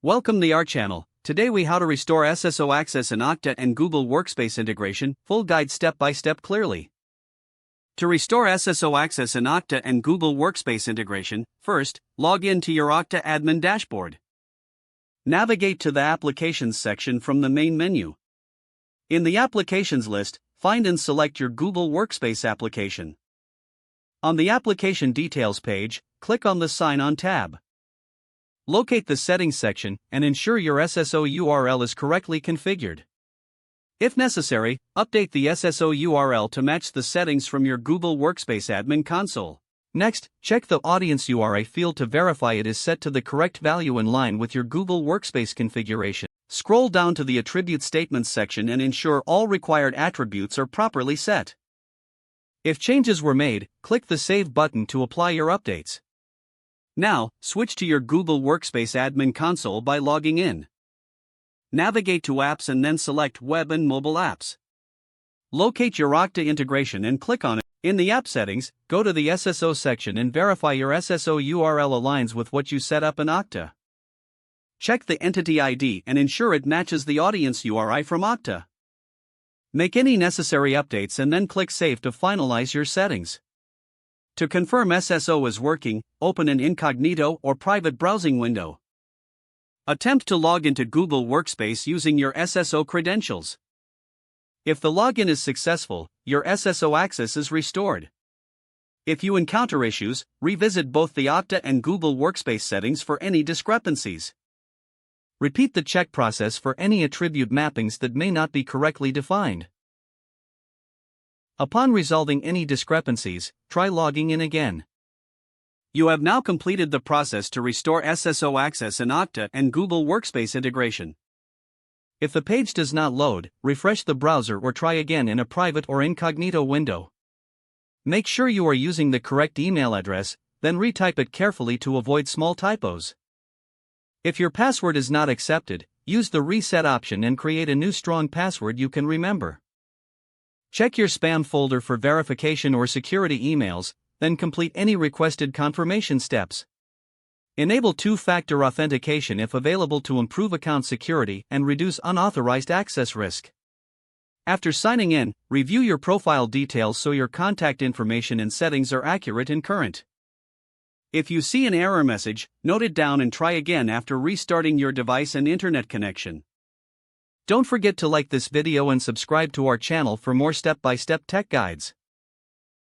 Welcome to our channel. Today we how to restore SSO access in Okta and Google Workspace integration, full guide step by step clearly. To restore SSO access in Okta and Google Workspace integration, first, log in to your Okta admin dashboard. Navigate to the Applications section from the main menu. In the Applications list, find and select your Google Workspace application. On the Application Details page, click on the Sign On tab. Locate the Settings section and ensure your SSO URL is correctly configured. If necessary, update the SSO URL to match the settings from your Google Workspace admin console. Next, check the Audience URI field to verify it is set to the correct value in line with your Google Workspace configuration. Scroll down to the Attribute Statements section and ensure all required attributes are properly set. If changes were made, click the Save button to apply your updates. Now, switch to your Google Workspace admin console by logging in. Navigate to Apps and then select Web and Mobile Apps. Locate your Okta integration and click on it. In the App Settings, go to the SSO section and verify your SSO URL aligns with what you set up in Okta. Check the Entity ID and ensure it matches the Audience URI from Okta. Make any necessary updates and then click Save to finalize your settings. To confirm SSO is working, open an incognito or private browsing window. Attempt to log into Google Workspace using your SSO credentials. If the login is successful, your SSO access is restored. If you encounter issues, revisit both the Okta and Google Workspace settings for any discrepancies. Repeat the check process for any attribute mappings that may not be correctly defined. Upon resolving any discrepancies, try logging in again. You have now completed the process to restore SSO access in Okta and Google Workspace integration. If the page does not load, refresh the browser or try again in a private or incognito window. Make sure you are using the correct email address, then retype it carefully to avoid small typos. If your password is not accepted, use the reset option and create a new strong password you can remember. Check your spam folder for verification or security emails, then complete any requested confirmation steps. Enable two-factor authentication if available to improve account security and reduce unauthorized access risk. After signing in, review your profile details so your contact information and settings are accurate and current. If you see an error message, note it down and try again after restarting your device and internet connection. Don't forget to like this video and subscribe to our channel for more step-by-step tech guides.